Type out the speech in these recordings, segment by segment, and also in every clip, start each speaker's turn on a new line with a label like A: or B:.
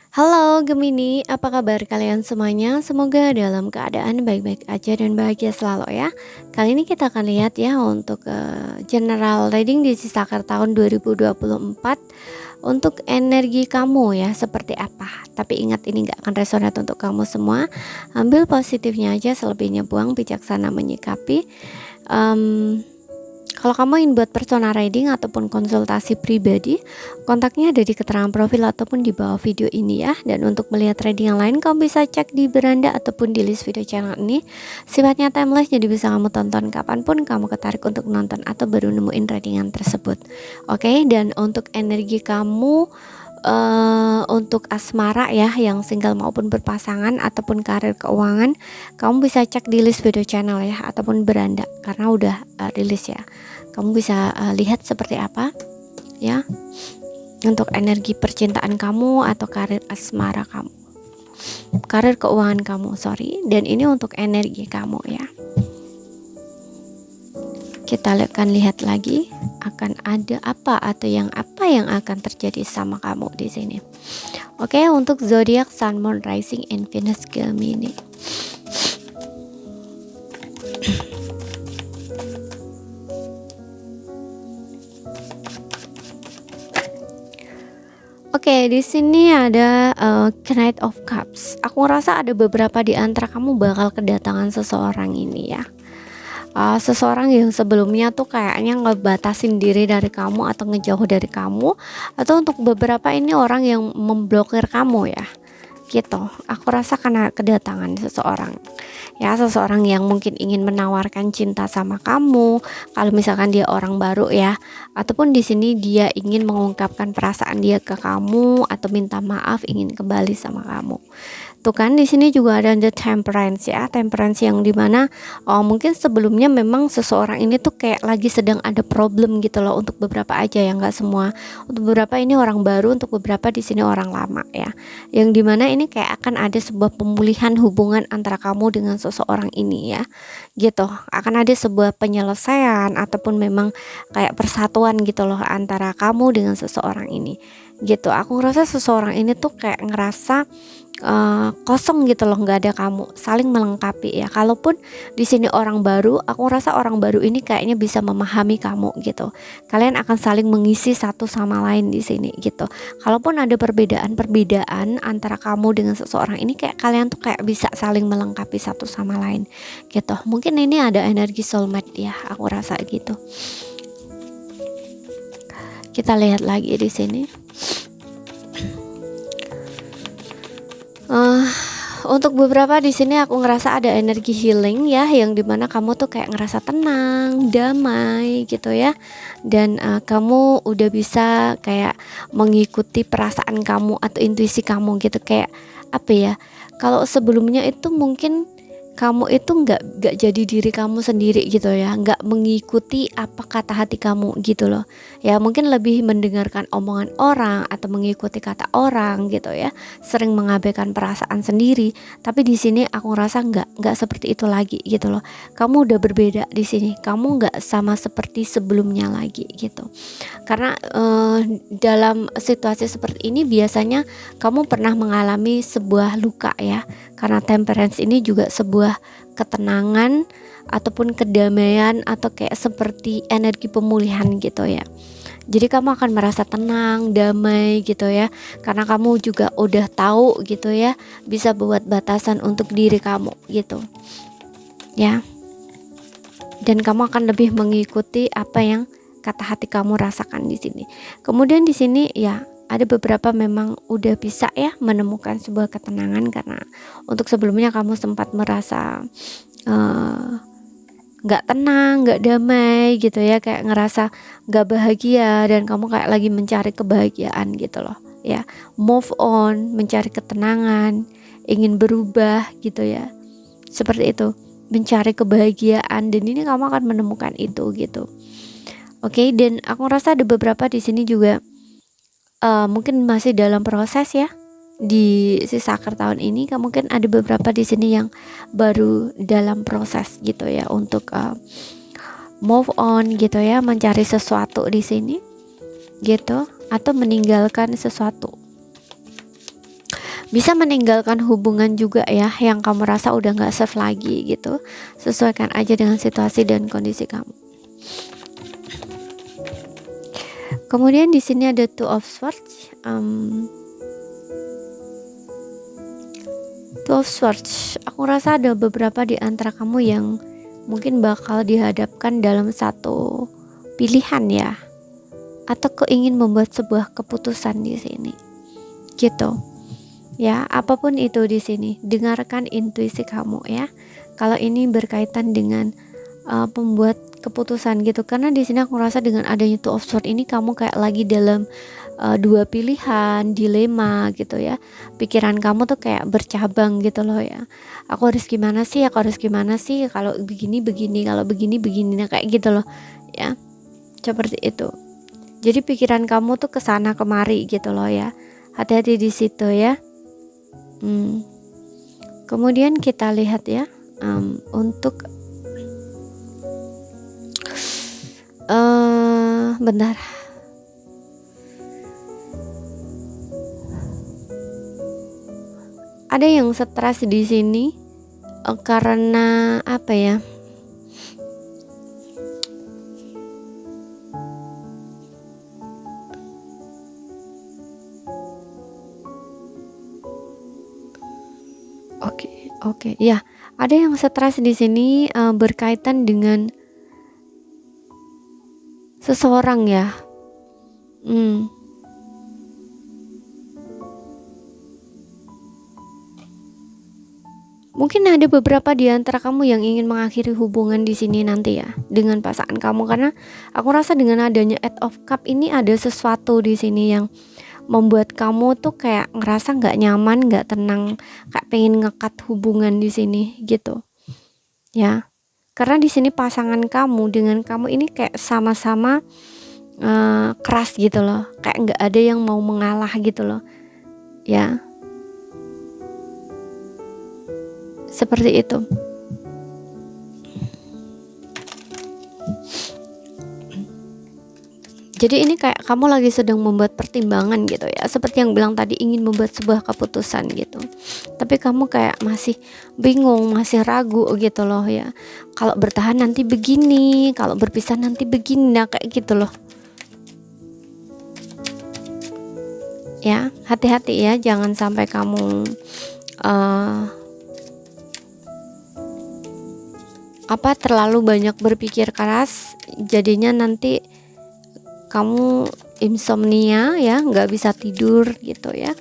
A: Halo Gemini, apa kabar kalian semuanya? Semoga dalam keadaan baik-baik aja dan bahagia selalu ya. Kali ini kita akan lihat ya untuk general reading di Sisaker tahun 2024 untuk energi kamu ya seperti apa. Tapi ingat ini gak akan resonate untuk kamu semua. Ambil positifnya aja, selebihnya buang, bijaksana menyikapi. Kalau kamu ingin buat personal reading ataupun konsultasi pribadi, kontaknya ada di keterangan profil ataupun di bawah video ini ya. Dan untuk melihat reading yang lain, kamu bisa cek di beranda ataupun di list video channel ini. Sifatnya timeless, jadi bisa kamu tonton kapanpun kamu ketarik untuk nonton atau baru nemuin readingan tersebut. Oke, dan untuk energi kamu untuk asmara ya, yang single maupun berpasangan ataupun karir keuangan, kamu bisa cek di list video channel ya ataupun beranda karena udah rilis ya. Kamu bisa lihat seperti apa ya untuk energi percintaan kamu atau karir asmara kamu, karir keuangan kamu, dan ini untuk energi kamu ya. Kita akan lihat lagi akan ada apa atau apa yang akan terjadi sama kamu di sini. Oke, untuk zodiak Sun, Moon, Rising, and Venus Gemini. Oke, di sini ada Knight of Cups. Aku ngerasa ada beberapa di antara kamu bakal kedatangan seseorang ini ya. Seseorang yang sebelumnya tuh kayaknya ngebatasin diri dari kamu atau ngejauh dari kamu, atau untuk beberapa ini orang yang memblokir kamu ya gitu. Aku rasa karena kedatangan seseorang ya, seseorang yang mungkin ingin menawarkan cinta sama kamu kalau misalkan dia orang baru ya, ataupun di sini dia ingin mengungkapkan perasaan dia ke kamu atau minta maaf, ingin kembali sama kamu. Tuh kan di sini juga ada the temperance ya, temperance yang dimana mungkin sebelumnya memang seseorang ini tuh kayak lagi sedang ada problem gitu loh, untuk beberapa aja ya, nggak semua. Untuk beberapa ini orang baru, untuk beberapa di sini orang lama ya, yang dimana ini kayak akan ada sebuah pemulihan hubungan antara kamu dengan seseorang ini ya gitu. Akan ada sebuah penyelesaian ataupun memang kayak persatuan gitu loh antara kamu dengan seseorang ini gitu. Aku ngerasa seseorang ini tuh kayak ngerasa kosong gitu loh, nggak ada kamu, saling melengkapi ya. Kalaupun di sini orang baru, aku rasa orang baru ini kayaknya bisa memahami kamu gitu. Kalian akan saling mengisi satu sama lain di sini gitu. Kalaupun ada perbedaan antara kamu dengan seseorang ini, kayak kalian tuh kayak bisa saling melengkapi satu sama lain gitu. Mungkin ini ada energi soulmate ya, aku rasa gitu. Kita lihat lagi di sini. Untuk beberapa di sini aku ngerasa ada energi healing ya, yang dimana kamu tuh kayak ngerasa tenang, damai gitu ya, dan kamu udah bisa kayak mengikuti perasaan kamu atau intuisi kamu gitu. Kayak apa ya, kalau sebelumnya itu mungkin kamu itu nggak jadi diri kamu sendiri gitu ya, nggak mengikuti apa kata hati kamu gitu loh ya, mungkin lebih mendengarkan omongan orang atau mengikuti kata orang gitu ya, sering mengabaikan perasaan sendiri. Tapi di sini aku ngerasa nggak seperti itu lagi gitu loh. Kamu udah berbeda di sini, kamu nggak sama seperti sebelumnya lagi gitu. Karena dalam situasi seperti ini biasanya kamu pernah mengalami sebuah luka ya, karena temperance ini juga sebuah ketenangan ataupun kedamaian atau kayak seperti energi pemulihan gitu ya. Jadi kamu akan merasa tenang, damai gitu ya, karena kamu juga udah tahu gitu ya, bisa buat batasan untuk diri kamu gitu ya. Dan kamu akan lebih mengikuti apa yang kata hati kamu rasakan di sini. Kemudian di sini ya ada beberapa memang udah bisa ya menemukan sebuah ketenangan, karena untuk sebelumnya kamu sempat merasa nggak tenang, nggak damai gitu ya, kayak ngerasa nggak bahagia, dan kamu kayak lagi mencari kebahagiaan gitu loh ya, move on, mencari ketenangan, ingin berubah gitu ya, seperti itu, mencari kebahagiaan, dan ini kamu akan menemukan itu gitu. Oke, dan aku rasa ada beberapa di sini juga mungkin masih dalam proses ya. Di Sisaker tahun ini mungkin ada beberapa di sini yang baru dalam proses gitu ya, untuk move on gitu ya, mencari sesuatu di sini gitu, atau meninggalkan sesuatu Bisa meninggalkan hubungan juga ya, yang kamu rasa udah nggak serve lagi gitu. Sesuaikan aja dengan situasi dan kondisi kamu. Kemudian di sini ada Two of Swords. Two of Swords, aku rasa ada beberapa di antara kamu yang mungkin bakal dihadapkan dalam satu pilihan ya, atau keingin membuat sebuah keputusan di sini, gitu. Ya, apapun itu di sini, dengarkan intuisi kamu ya. Kalau ini berkaitan dengan pembuat keputusan gitu, karena di sini aku rasa dengan adanya Two of Swords ini kamu kayak lagi dalam dua pilihan, dilema gitu ya. Pikiran kamu tuh kayak bercabang gitu loh ya. Aku harus gimana sih? Kalau begini, kalau begini, nah kayak gitu loh ya. Seperti itu. Jadi pikiran kamu tuh kesana kemari gitu loh ya. Hati-hati di situ ya. Kemudian kita lihat ya, untuk bentar. Ada yang stres di sini karena apa ya? Oke, ya. Ada yang stres di sini berkaitan dengan seseorang ya. Mungkin ada beberapa di antara kamu yang ingin mengakhiri hubungan di sini nanti ya dengan pasangan kamu, karena aku rasa dengan adanya Eight of Cup ini ada sesuatu di sini yang membuat kamu tuh kayak ngerasa nggak nyaman, nggak tenang, kayak pengen ngekat hubungan di sini gitu ya. Karena di sini pasangan kamu dengan kamu ini kayak sama-sama keras gitu loh, kayak nggak ada yang mau mengalah gitu loh ya, seperti itu. Jadi ini kayak kamu lagi sedang membuat pertimbangan gitu ya, seperti yang bilang tadi, ingin membuat sebuah keputusan gitu, tapi kamu kayak masih bingung, masih ragu gitu loh ya. Kalau bertahan nanti begini, kalau berpisah nanti begini, nah kayak gitu loh ya. Hati-hati ya, jangan sampai kamu terlalu banyak berpikir keras, jadinya nanti kamu insomnia ya, nggak bisa tidur gitu ya.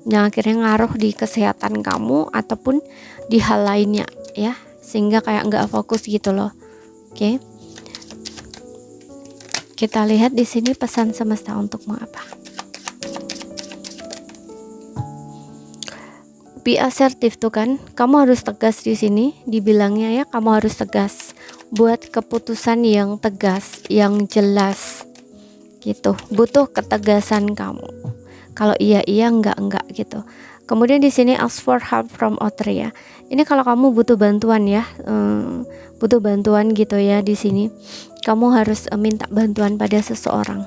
A: Nah akhirnya ngaruh di kesehatan kamu ataupun di hal lainnya ya, sehingga kayak nggak fokus gitu loh. Oke. Kita lihat di sini pesan semesta untukmu apa. Be assertive tuh kan, kamu harus tegas di sini, dibilangnya ya, kamu harus tegas, buat keputusan yang tegas, yang jelas gitu. Butuh ketegasan kamu. Kalau iya enggak gitu. Kemudian di sini ask for help from other ya. Ini kalau kamu butuh bantuan ya, butuh bantuan gitu ya di sini. Kamu harus minta bantuan pada seseorang.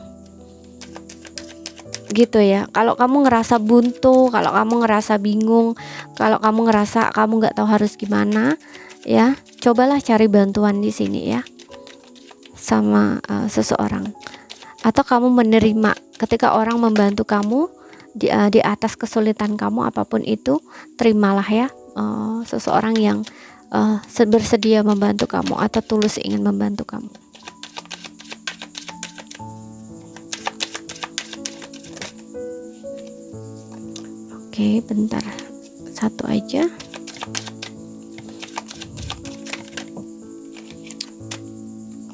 A: Gitu ya. Kalau kamu ngerasa buntu, kalau kamu ngerasa bingung, kalau kamu ngerasa kamu nggak tahu harus gimana ya, cobalah cari bantuan di sini ya sama seseorang. Atau kamu menerima ketika orang membantu kamu di atas kesulitan kamu apapun itu, terimalah ya seseorang yang bersedia membantu kamu atau tulus ingin membantu kamu. Oke, bentar, satu aja.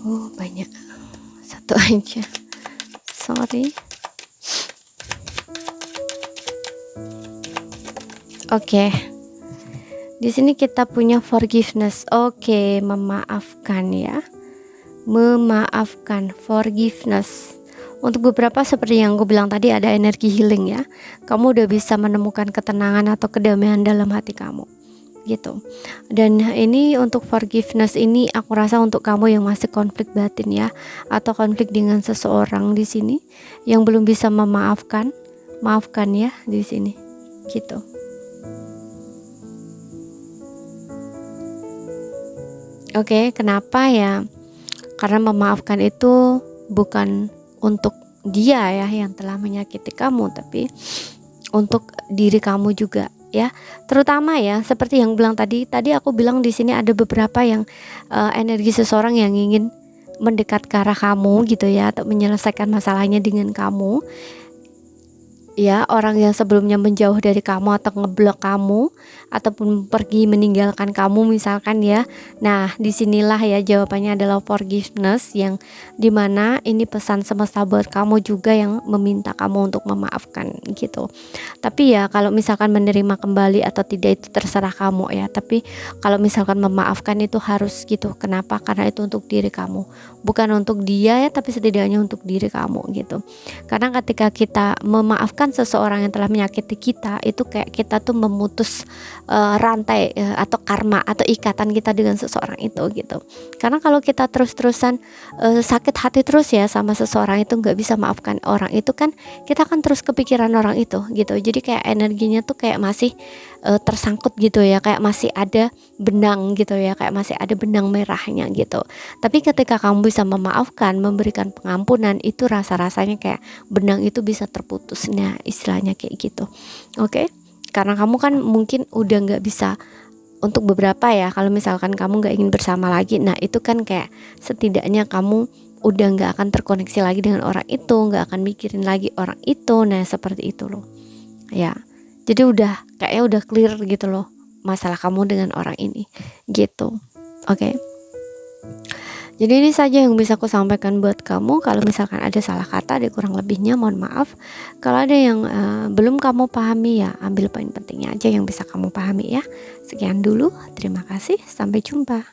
A: Oh banyak, satu aja. Sorry. Oke. Di sini kita punya forgiveness. Oke, memaafkan ya. Memaafkan, forgiveness. Untuk beberapa seperti yang aku bilang tadi, ada energi healing ya. Kamu udah bisa menemukan ketenangan atau kedamaian dalam hati kamu gitu. Dan ini untuk forgiveness ini aku rasa untuk kamu yang masih konflik batin ya, atau konflik dengan seseorang di sini yang belum bisa memaafkan, maafkan ya di sini gitu. Oke, kenapa ya? Karena memaafkan itu bukan untuk dia ya yang telah menyakiti kamu, tapi untuk diri kamu juga ya. Terutama ya seperti yang bilang tadi aku bilang di sini ada beberapa yang energi seseorang yang ingin mendekat ke arah kamu gitu ya, atau menyelesaikan masalahnya dengan kamu. Ya, orang yang sebelumnya menjauh dari kamu atau ngeblok kamu ataupun pergi meninggalkan kamu misalkan ya. Nah, disinilah ya jawabannya adalah forgiveness, yang dimana ini pesan semesta buat kamu juga yang meminta kamu untuk memaafkan gitu. Tapi ya kalau misalkan menerima kembali atau tidak itu terserah kamu ya. Tapi kalau misalkan memaafkan itu harus gitu. Kenapa? Karena itu untuk diri kamu, bukan untuk dia ya, tapi setidaknya untuk diri kamu gitu. Karena ketika kita memaafkan seseorang yang telah menyakiti kita, itu kayak kita tuh memutus rantai atau karma atau ikatan kita dengan seseorang itu gitu. Karena kalau kita terus-terusan sakit hati terus ya sama seseorang itu, nggak bisa maafkan orang itu kan, kita kan terus kepikiran orang itu gitu. Jadi kayak energinya tuh kayak masih tersangkut gitu ya, kayak masih ada benang gitu ya, kayak masih ada benang merahnya gitu. Tapi ketika kamu bisa memaafkan, memberikan pengampunan, itu rasa-rasanya kayak benang itu bisa terputus. Nah, istilahnya kayak gitu. Oke? Karena kamu kan mungkin udah nggak bisa untuk beberapa ya, kalau misalkan kamu nggak ingin bersama lagi, nah itu kan kayak setidaknya kamu udah nggak akan terkoneksi lagi dengan orang itu, nggak akan mikirin lagi orang itu. Nah, seperti itu loh ya. Jadi kayaknya udah clear gitu loh masalah kamu dengan orang ini gitu. Oke. Jadi ini saja yang bisa aku sampaikan buat kamu. Kalau misalkan ada salah kata, ada kurang lebihnya, mohon maaf. Kalau ada yang belum kamu pahami ya, ambil poin pentingnya aja yang bisa kamu pahami ya. Sekian dulu, terima kasih, sampai jumpa.